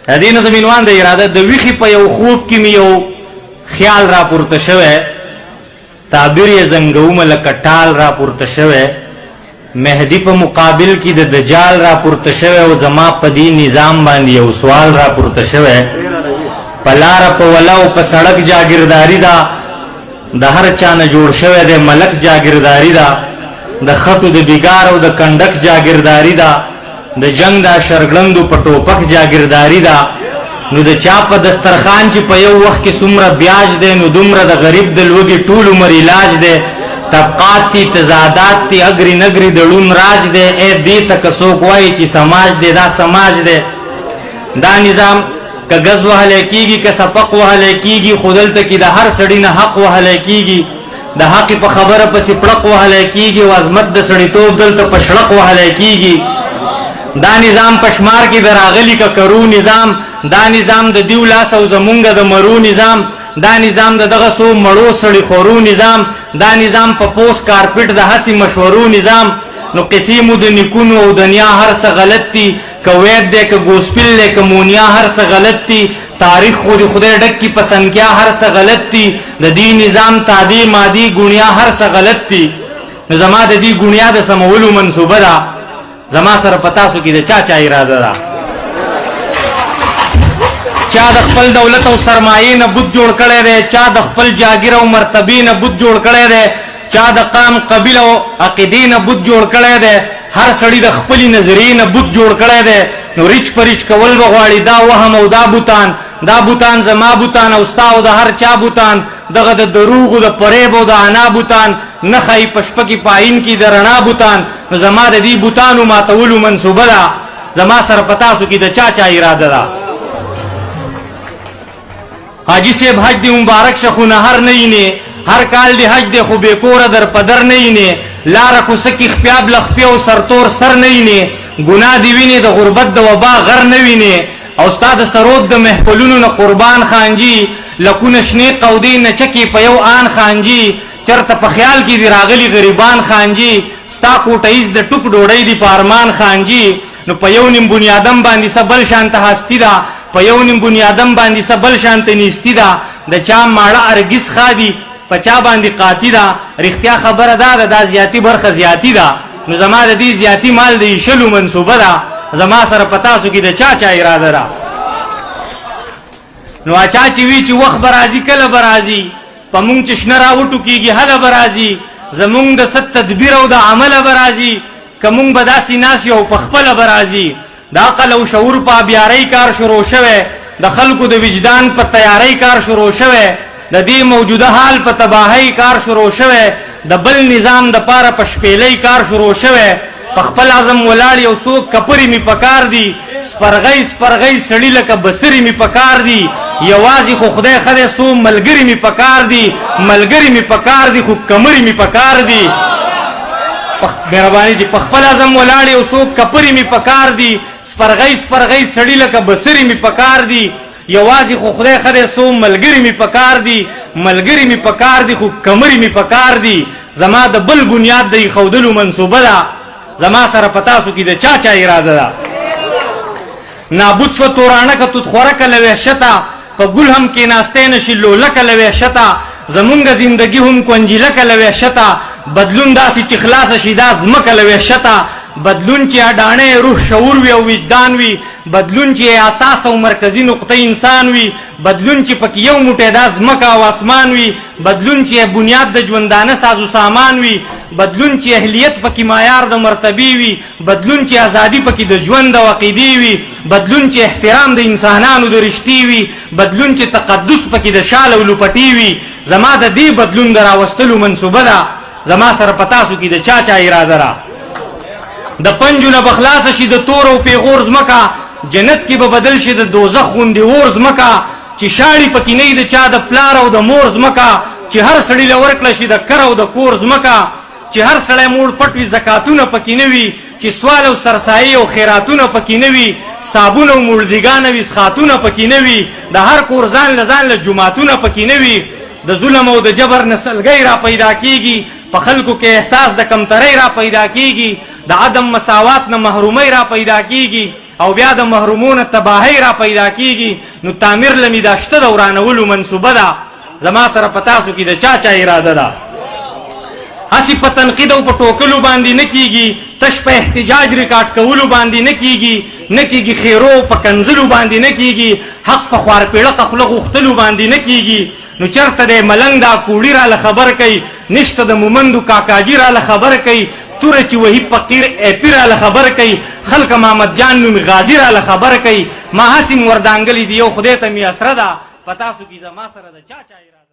دې نه زمینوان د اراده د ویښې په یو خوب کې مې یو خیال را پورته شوی، تعبیر یې زنګومه لکه ټال را پورته شوی، مهدي په مقابل کې د دجال را پورته شوی او زما په دې نظام باندې یو سوال را پورته شوی. په لاره په ولا او په سړک جاګیرداري ده، د هر چا نه جوړ شوی دی ملک جاګیرداري ده، د خطو د بیګار او د کنډک جاګیرداري ده، د جنگ د شرګړندو په ټوپک جاګیرداري ده. نو د چا په دسترخوان چې په یو وخت کې څومره بیاج دی، نو دومره د غریب د لوږې ټول عمر علاج دی. طبقات تی تضادات تی اگری نگری دړون راج دی، اے دې ته که څوک وایي چې سماج دی، دا سماج دی. دا نظام که ګز وهلی کېږي که سپق وهلی کېږي، خو دلته کې د هر سړي نه حق وهلی کېږي، د حق په خبره پسې پړق وهلی کېږي او عظمت د سړیتوب دلته په شړق وهلی کېږي. دا نظام پشمار کې د راغلي که کرو نظام، دا نظام د دیو لاس او زمونږ د مرو نظام، دا نظام د دغه څو مړو سړي خورو نظام، دا نظام په پوس کارپټ د هسې مشورو نظام. نو قصې مو د نیکونو او دنیا هر څه غلط دي، که وید دی که ګوسپل دی که مونیا هر څه غلط دي، تاریخ خو د خدای ډک کی پسنګیا هر څه غلط دي، د دې نظام تادی مادي ګونیا هر څه غلط دي. نو زما د دې ګونیا د سمولو منصوبه ده، زما سره په تاسو کې د چا چا اراده ده. چا د خپل دولت او سرمایې نه بت جوړ کړی دی، چا د خپل جاګیر او مرتبې نه بت جوړ کړی دی، چا د قام قبیله او عقیدې نه بت جوړ کړی دی، هر سړي د خپلې نظریې نه بت جوړ کړی دی. نو ریچ پریچ کول به غواړي دا وهم او دا بوتان، دا بوتان زما بوتان او ستا او د هر چا بوتان، دغه د دروغو د فریب او د انا بوتان، نه ښایي په شپه کې پاین کې د رڼا بوتان. نو زما د دې بوتانو ماتولو منصوبه ده، زما سره په تاسو کې د چا چا اراده ده. حاجی صاحب حج دی مبارک شه خو نهر نه یینې، هر کال دی حج دی خو بې کوره در پدر نه یینې، لاره کوڅه کې خپیاب لخپې او سرتور سر نه یینې، ګناه دی وینې د غربت د وبا غر نه وینې، او ستا د سرود د محفلونو نه قربان خانجي، لکونه شنې قودې نه چکې په یو آن خانجي، چرته په خیال کې دی راغلي غریبان خانجي، ستا کوټهیز د ټوک ډوډۍ دی په ارمان خانجي. نو په یو نیم بنیادم باندې څه بل شانته هستی ده، په یو نیم بنیادم باندې څه بل شانته نیستی ده، د چا ماړه ارګیس خادي په چا باندې قاطي ده. رښتیا خبره ده دا زیاتی برخه زیاتی ده. نو زما د دې زیاتی مال د ایشلو منصوبه ده، زما سره په تاسو کې د چا چا اراده ده. نو اچا چې وی چې وخت به راځي کله به راځي، په مونږ چې شنه راوټو کېږي هله به راځي، زمونږ د ست تدبیر او د عمله به راځي، که مونږ به داسې ناس یو په خپله به راځي. د عقل او شعور په بیارۍ کار شروع شوی، د خلکو د وجدان په تیارۍ کار شروع شوی، د دې موجوده حال په تباهۍ کار شروع شوی، د بل نظام د پاره په شپېلۍ کار شروع شوی. په خپل عزم ولاړ یو څوک کپرې مې پکار دي، سپرغۍ سپرغۍ سړي لکه بسرې مې پکار دي، یوازې خو خدای خدای څو ملګري مې پکار دي، ملګري مې پکار دي خو کمرې مې پکار دي. مهرباني چې په خپل عزم ولاړ یو څوک کپرې مې پکار دي، سپرغۍ سپرغۍ سړي لکه بسرې مې پکار دي، یوازې خو خدای خدای څو ملګري مې پکار دي، ملګري مې پکار دي خو کمرې مې پکار دي. زما د بل بنیاد د ایښودلو منصوبه ده، زما سره په تاسو کې د چا چا اراده ده. نابود شو تورانه که توت خورکه له وحشته، په ګل هم کېناستی نشي لولکه له وحشته، زمونږ زندګي هم کنجیلکه له وحشته، بدلون داسې چې خلاصه شي دا ځمکه له وحشته، بدلون چې اډانه روح شعور وي او وجدان وي، بدلون چې اساس او مرکزی نقطه انسان وي، بدلون چې پکې یو موټی دا ځمکه او اسمان وي، بدلون چې بنیاد د ژوندانه سازو سامان وي، بدلون چې اهلیت پکې معیار د مرتبې وي، بدلون چې ازادي پکې د ژوند او عقیدې وي، بدلون چې احترام د انسانانو د رشتې وي، بدلون چې تقدس پکې د شال او لوپټې وي. زما د دې بدلون د راوستلو منصوبه ده، زما سره په تاسو کې د چا چا اراده ده. د پنجو نه بخلاص شي د تور او پیغور ځمکه، جنت کې به بدل شي د دوزخ غوندې اور ځمکه، چې شاړي پکې نه د چا د پلار او د مور ځمکه، چې هر سړي له ورکړه شي د کر او د کور ځمکه، چې هر سړی موړ پټ وي زکاتونه پکې نه وي، چې سوال او سرسایي او خیراتونه پکې نه وي، صابون او مولدګان او اسخاتونه پکې نه وي، د هر کور ځان له جوماتونه پکې نه وي، د ظلم او د جبر نسلګۍ را پیدا کیږي، په خلکو کې احساس د کمترۍ را پیدا کیږي، د عدم مساوات نه محرومۍ را پیدا کیږي، او بیا د محرومونو تباهی را پیدا کیږي، نو تعمیر لمی دا شته د ورانولو منصوبه ده. زما سره په تاسو کې د چا اراده ده؟ هسې په تنقید او په ټوکلو باندې نه کیږي، تش په احتجاج ریکارډ کولو باندې نه کیږي، خیرو په کنزلو باندې نه کیږي، حق په خوارپیړه خوله غوښتلو باندې نه کیږي. نو چرته د ملنګ دا کوړي راله خبر کوي، نشته د مومندو کاکاجي راله خبر کوي، توره چې وهي فقیر ایپي راله خبر کوي، خلک محمد جان نومي غازي راله خبر کوي. ما هسې وردانګلې دي، یو خدای ته مې اسره ده، په تاسو کې زما سره د چا اراده